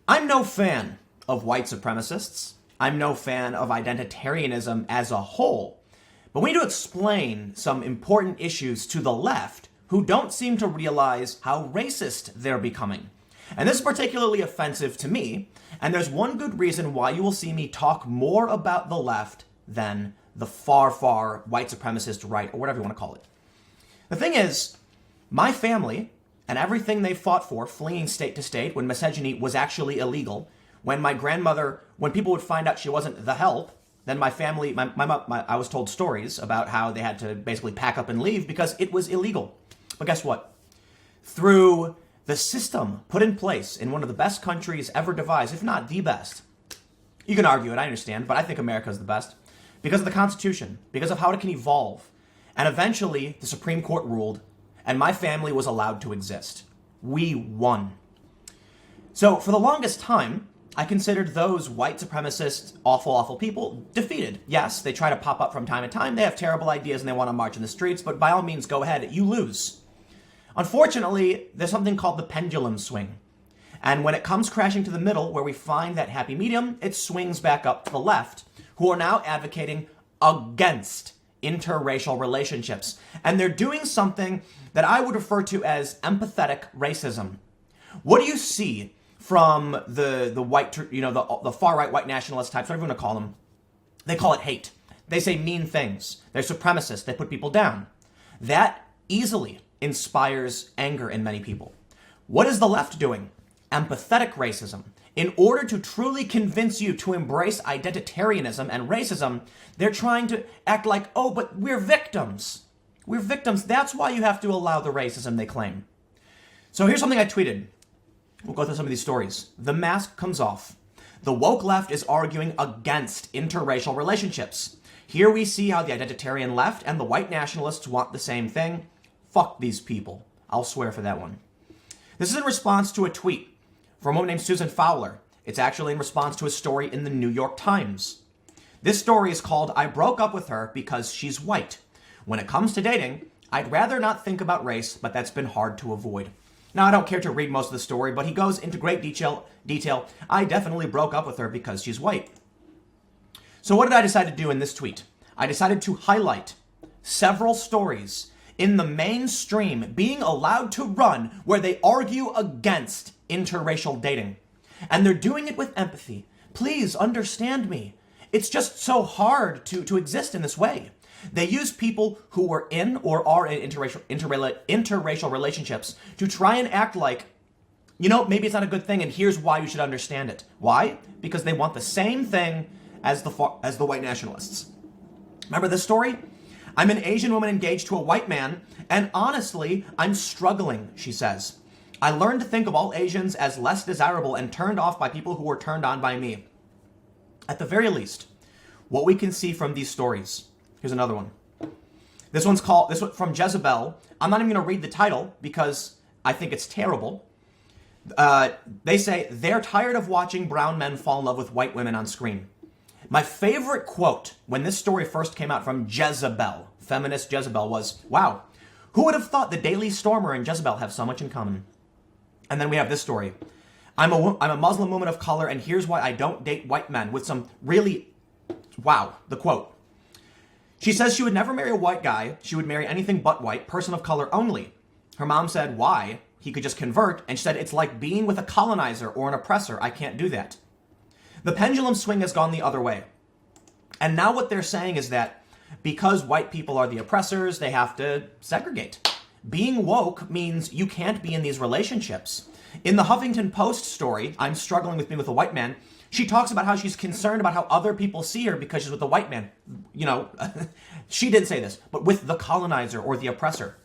I'm no fan of white supremacists. I'm no fan of identitarianism as a whole. But we need to explain some important issues to the left who don't seem to realize how racist they're becoming. And this is particularly offensive to me, and there's one good reason why you will see me talk more about the left than the far, far white supremacist right, or whatever you want to call it. The thing is, my family and everything they fought for, fleeing state to state when misogyny was actually illegal, when my grandmother, when people would find out she wasn't the help, then my family, I was told stories about how they had to basically pack up and leave because it was illegal. But guess what? Through the system put in place in one of the best countries ever devised, if not the best. You can argue it, I understand, but I think America is the best. Because of the Constitution, because of how it can evolve. And eventually, the Supreme Court ruled, and my family was allowed to exist. We won. So, for the longest time, I considered those white supremacist, awful people defeated. Yes, they try to pop up from time to time, they have terrible ideas and they want to march in the streets, but by all means, go ahead, you lose. Unfortunately, there's something called the pendulum swing. And when it comes crashing to the middle, where we find that happy medium, it swings back up to the left, who are now advocating against interracial relationships. And they're doing something that I would refer to as empathetic racism. What do you see from the white, the far-right white nationalist types, whatever you want to call them? They call it hate. They say mean things. They're supremacists. They put people down. That easily inspires anger in many people. What is the left doing? Empathetic racism. In order to truly convince you to embrace identitarianism and racism, they're trying to act like, oh, but we're victims. We're victims. That's why you have to allow the racism they claim. So here's something I tweeted. We'll go through some of these stories. The mask comes off. The woke left is arguing against interracial relationships. Here we see how the identitarian left and the white nationalists want the same thing. Fuck these people. I'll swear for that one. This is in response to a tweet from a woman named Susan Fowler. It's actually in response to a story in the New York Times. This story is called, "I Broke Up With Her Because She's White. When it comes to dating, I'd rather not think about race, but that's been hard to avoid." Now, I don't care to read most of the story, but he goes into great detail. I definitely broke up with her because she's white. So what did I decide to do in this tweet? I decided to highlight several stories in the mainstream being allowed to run where they argue against interracial dating. And they're doing it with empathy. Please understand me. It's just so hard to exist in this way. They use people who were in or are in interracial relationships to try and act like, maybe it's not a good thing and here's why you should understand it. Why? Because they want the same thing as the white nationalists. Remember this story? I'm an Asian woman engaged to a white man, and honestly, I'm struggling, she says. I learned to think of all Asians as less desirable and turned off by people who were turned on by me. At the very least, what we can see from these stories. Here's another one. This one from Jezebel. I'm not even going to read the title because I think it's terrible. They say, they're tired of watching brown men fall in love with white women on screen. My favorite quote when this story first came out from Jezebel, feminist Jezebel, was, wow, who would have thought the Daily Stormer and Jezebel have so much in common? And then we have this story. I'm a Muslim woman of color, and here's why I don't date white men, with some really, wow, the quote. She says she would never marry a white guy. She would marry anything but white, person of color only. Her mom said, why? He could just convert. And she said, it's like being with a colonizer or an oppressor. I can't do that. The pendulum swing has gone the other way. And now what they're saying is that because white people are the oppressors, they have to segregate. Being woke means you can't be in these relationships. In the Huffington Post story, I'm struggling with being with a white man, she talks about how she's concerned about how other people see her because she's with a white man. She didn't say this, but with the colonizer or the oppressor.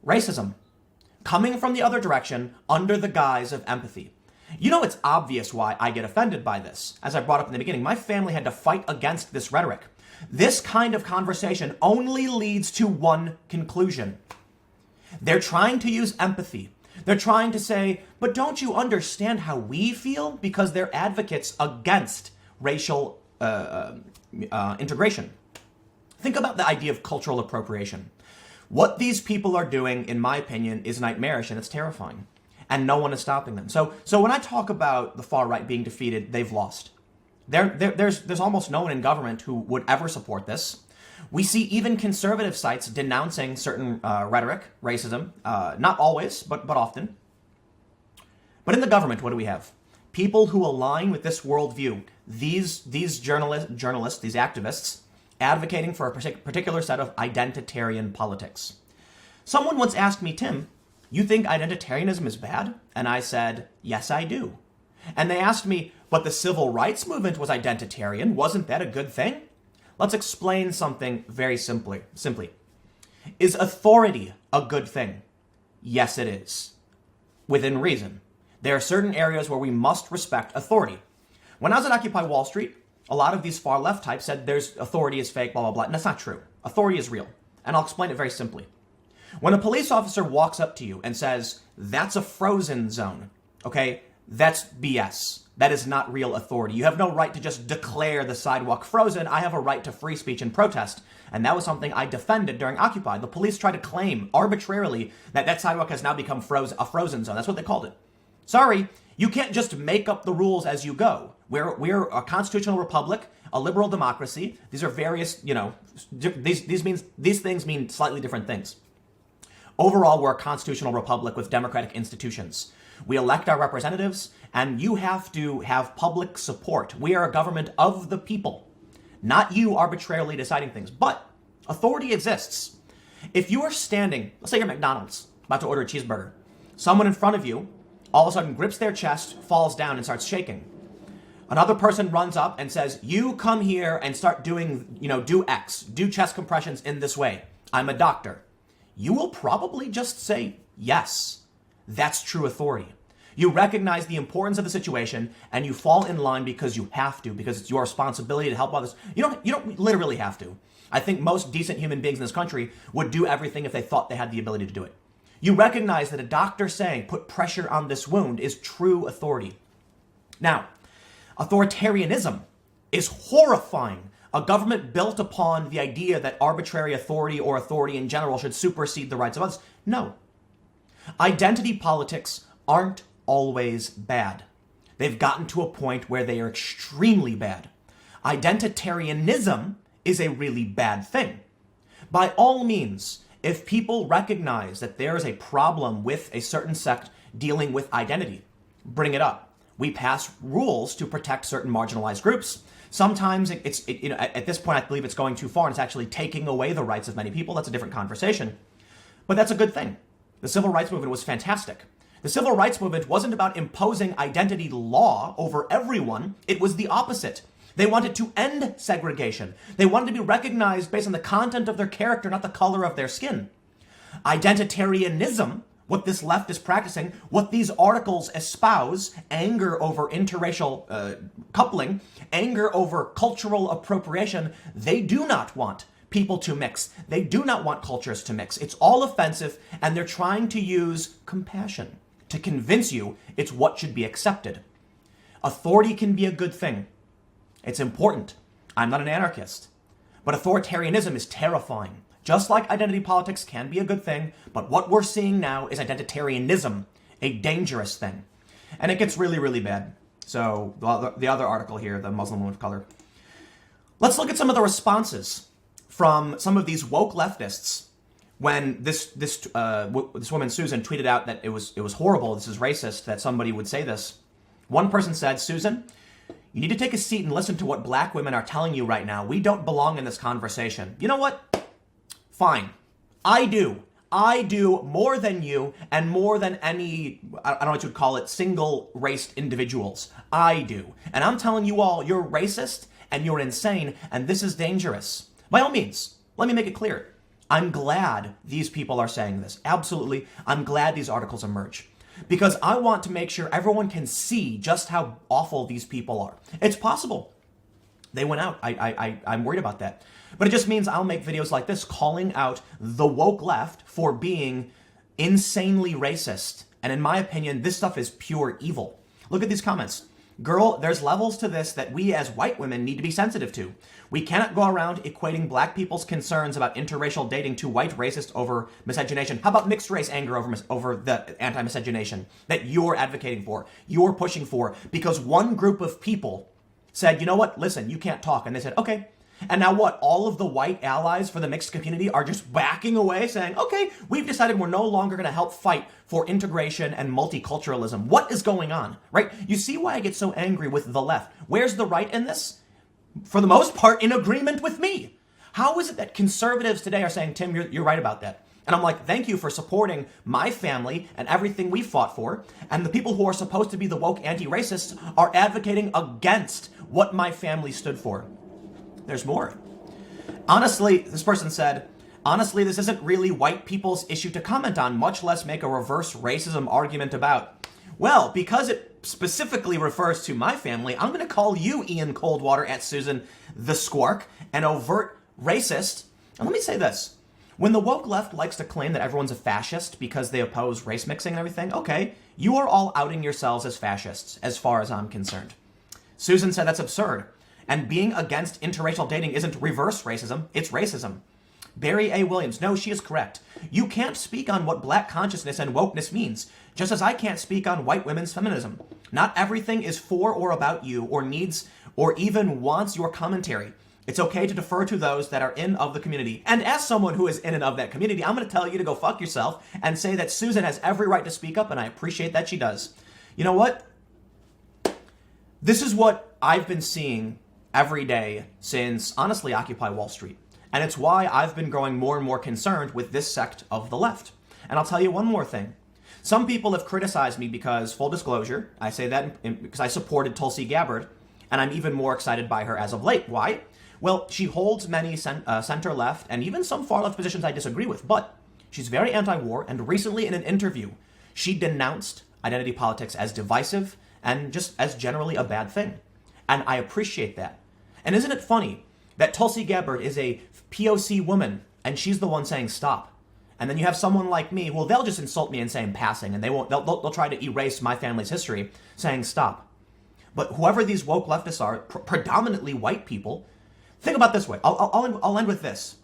Racism. Coming from the other direction under the guise of empathy. It's obvious why I get offended by this. As I brought up in the beginning, my family had to fight against this rhetoric. This kind of conversation only leads to one conclusion. They're trying to use empathy. They're trying to say, but don't you understand how we feel? Because they're advocates against racial integration. Think about the idea of cultural appropriation. What these people are doing, in my opinion, is nightmarish and it's terrifying. and no one is stopping them. So when I talk about the far right being defeated, they've lost. There's almost no one in government who would ever support this. We see even conservative sites denouncing certain rhetoric, racism, not always, but often. But in the government, what do we have? People who align with this worldview. These journalists, these activists, advocating for a particular set of identitarian politics. Someone once asked me, Tim, you think identitarianism is bad? And I said, yes, I do. And they asked me, but the civil rights movement was identitarian. Wasn't that a good thing? Let's explain something very simply. Is authority a good thing? Yes, it is. Within reason. There are certain areas where we must respect authority. When I was at Occupy Wall Street, a lot of these far left types said there's authority is fake, blah, blah, blah. And that's not true. Authority is real. And I'll explain it very simply. When a police officer walks up to you and says, that's a frozen zone, okay, that's BS. That is not real authority. You have no right to just declare the sidewalk frozen. I have a right to free speech and protest. And that was something I defended during Occupy. The police tried to claim arbitrarily that that sidewalk has now become a frozen zone. That's what they called it. Sorry, you can't just make up the rules as you go. We're a constitutional republic, a liberal democracy. These are various, these things mean slightly different things. Overall, we're a constitutional republic with democratic institutions. We elect our representatives, and you have to have public support. We are a government of the people, not you arbitrarily deciding things. But authority exists. If you are standing, let's say you're at McDonald's, about to order a cheeseburger. Someone in front of you all of a sudden grips their chest, falls down, and starts shaking. Another person runs up and says, you come here and start doing, do X, do chest compressions in this way. I'm a doctor. You will probably just say, yes, that's true authority. You recognize the importance of the situation and you fall in line because you have to, because it's your responsibility to help others. You don't literally have to. I think most decent human beings in this country would do everything if they thought they had the ability to do it. You recognize that a doctor saying, put pressure on this wound is true authority. Now, authoritarianism is horrifying. A government built upon the idea that arbitrary authority or authority in general should supersede the rights of others. No. Identity politics aren't always bad. They've gotten to a point where they are extremely bad. Identitarianism is a really bad thing. By all means, if people recognize that there is a problem with a certain sect dealing with identity, bring it up. We pass rules to protect certain marginalized groups. Sometimes at this point, I believe it's going too far and it's actually taking away the rights of many people. That's a different conversation. But that's a good thing. The civil rights movement was fantastic. The civil rights movement wasn't about imposing identity law over everyone. It was the opposite. They wanted to end segregation. They wanted to be recognized based on the content of their character, not the color of their skin. Identitarianism, what this left is practicing, what these articles espouse, anger over interracial coupling, anger over cultural appropriation, they do not want people to mix. They do not want cultures to mix. It's all offensive, and they're trying to use compassion to convince you it's what should be accepted. Authority can be a good thing. It's important. I'm not an anarchist. But authoritarianism is terrifying. Just like identity politics can be a good thing, but what we're seeing now is identitarianism, a dangerous thing. And it gets really, really bad. So the other article here, the Muslim woman of color. Let's look at some of the responses from some of these woke leftists when this woman, Susan, tweeted out that it was horrible, this is racist, that somebody would say this. One person said, Susan, you need to take a seat and listen to what black women are telling you right now. We don't belong in this conversation. You know what? Fine. I do. I do more than you and more than any, I don't know what you would call it, single-raced individuals. I do. And I'm telling you all, you're racist and you're insane and this is dangerous. By all means, let me make it clear. I'm glad these people are saying this. Absolutely. I'm glad these articles emerge. Because I want to make sure everyone can see just how awful these people are. It's possible. They went out. I'm worried about that. But it just means I'll make videos like this calling out the woke left for being insanely racist. And in my opinion, this stuff is pure evil. Look at these comments. Girl, there's levels to this that we as white women need to be sensitive to. We cannot go around equating black people's concerns about interracial dating to white racist over miscegenation. How about mixed race anger over the anti-miscegenation that you're advocating for, you're pushing for, because one group of people said, you know what, listen, you can't talk. And they said, okay. And now what? All of the white allies for the mixed community are just backing away saying, okay, we've decided we're no longer going to help fight for integration and multiculturalism. What is going on, right? You see why I get so angry with the left. Where's the right in this? For the most part, in agreement with me. How is it that conservatives today are saying, Tim, you're right about that? And I'm like, thank you for supporting my family and everything we fought for. And the people who are supposed to be the woke anti-racists are advocating against what my family stood for. There's more. Honestly, this person said, honestly, this isn't really white people's issue to comment on, much less make a reverse racism argument about. Well, because it specifically refers to my family, I'm going to call you, Ian Coldwater, at Susan the Squark, an overt racist. And let me say this. When the woke left likes to claim that everyone's a fascist because they oppose race mixing and everything, okay, you are all outing yourselves as fascists, as far as I'm concerned. Susan said that's absurd. And being against interracial dating isn't reverse racism, it's racism. Barry A. Williams, no, she is correct. You can't speak on what black consciousness and wokeness means, just as I can't speak on white women's feminism. Not everything is for or about you or needs or even wants your commentary. It's okay to defer to those that are in of the community. And as someone who is in and of that community, I'm going to tell you to go fuck yourself and say that Susan has every right to speak up, and I appreciate that she does. You know what? This is what I've been seeing every day since, honestly, Occupy Wall Street. And it's why I've been growing more and more concerned with this sect of the left. And I'll tell you one more thing. Some people have criticized me because, full disclosure, I say that because I supported Tulsi Gabbard, and I'm even more excited by her as of late. Why? Well, she holds many center-left and even some far-left positions I disagree with, but she's very anti-war, and recently in an interview, she denounced identity politics as divisive and just as generally a bad thing. And I appreciate that. And isn't it funny that Tulsi Gabbard is a POC woman and she's the one saying stop? And then you have someone like me, well, they'll just insult me and say I'm passing, and they'll try to erase my family's history saying stop. But whoever these woke leftists are, predominantly white people, think about it this way. I'll end with this,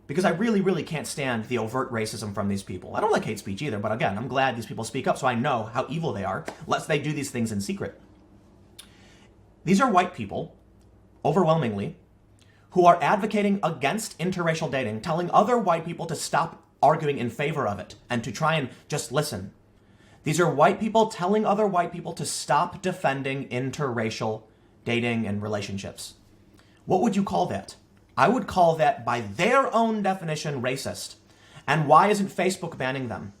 because I really, really can't stand the overt racism from these people. I don't like hate speech either, but again, I'm glad these people speak up so I know how evil they are, lest they do these things in secret. These are white people, overwhelmingly, who are advocating against interracial dating, telling other white people to stop arguing in favor of it and to try and just listen. These are white people telling other white people to stop defending interracial dating and relationships. What would you call that? I would call that, by their own definition, racist. And why isn't Facebook banning them?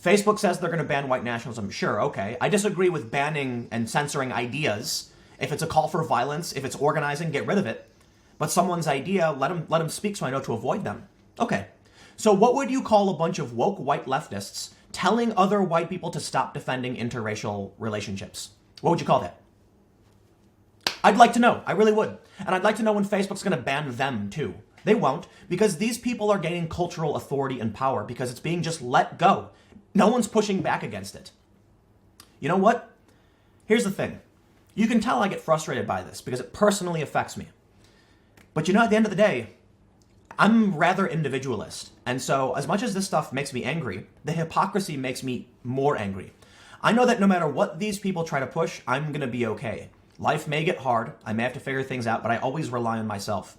Facebook says they're going to ban white nationalism. Sure, okay. I disagree with banning and censoring ideas. If it's a call for violence, if it's organizing, get rid of it. But someone's idea, let them speak so I know to avoid them. Okay. So what would you call a bunch of woke white leftists telling other white people to stop defending interracial relationships? What would you call that? I'd like to know. I really would. And I'd like to know when Facebook's going to ban them too. They won't, because these people are gaining cultural authority and power because it's being just let go. No one's pushing back against it. You know what? Here's the thing. You can tell I get frustrated by this because it personally affects me. But you know, at the end of the day, I'm rather individualist. And so as much as this stuff makes me angry, the hypocrisy makes me more angry. I know that no matter what these people try to push, I'm going to be okay. Life may get hard. I may have to figure things out, but I always rely on myself.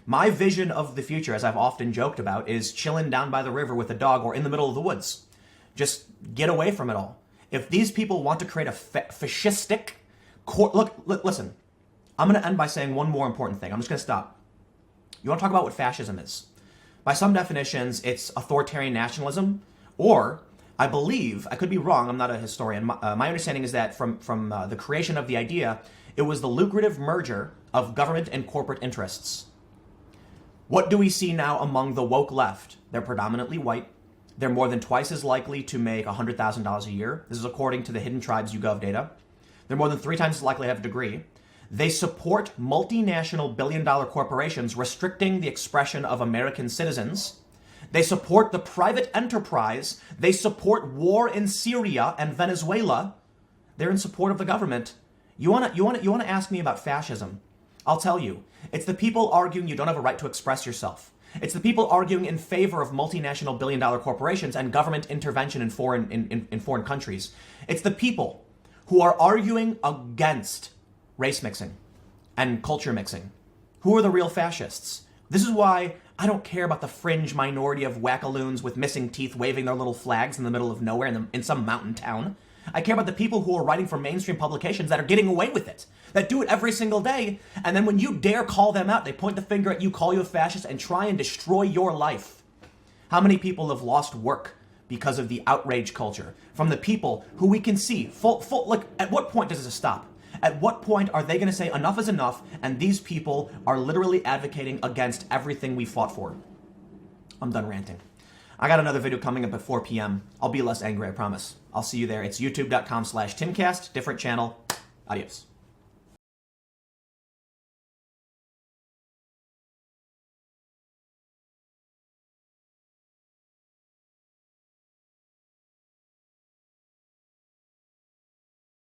My vision of the future, as I've often joked about, is chilling down by the river with a dog or in the middle of the woods. Just get away from it all. If these people want to create a fascistic... Listen. I'm going to end by saying one more important thing. I'm just going to stop. You want to talk about what fascism is? By some definitions, it's authoritarian nationalism, or, I believe, I could be wrong, I'm not a historian, my understanding is that from the creation of the idea, it was the lucrative merger of government and corporate interests. What do we see now among the woke left? They're predominantly white. They're more than twice as likely to make $100,000 a year. This is according to the Hidden Tribes YouGov data. They're more than 3 times as likely to have a degree. They support multinational billion-dollar corporations restricting the expression of American citizens. They support the private enterprise. They support war in Syria and Venezuela. They're in support of the government. You wanna ask me about fascism? I'll tell you. It's the people arguing you don't have a right to express yourself. It's the people arguing in favor of multinational billion-dollar corporations and government intervention in foreign countries. It's the people who are arguing against race mixing and culture mixing. Who are the real fascists? This is why I don't care about the fringe minority of wackaloons with missing teeth waving their little flags in the middle of nowhere in some mountain town. I care about the people who are writing for mainstream publications that are getting away with it, that do it every single day, and then when you dare call them out, they point the finger at you, call you a fascist, and try and destroy your life. How many people have lost work because of the outrage culture from the people who we can see like, at what point does this stop? At what point are they going to say enough is enough, and these people are literally advocating against everything we fought for? I'm done ranting. I got another video coming up at 4 p.m. I'll be less angry, I promise. I'll see you there. It's youtube.com/timcast, different channel. Adios.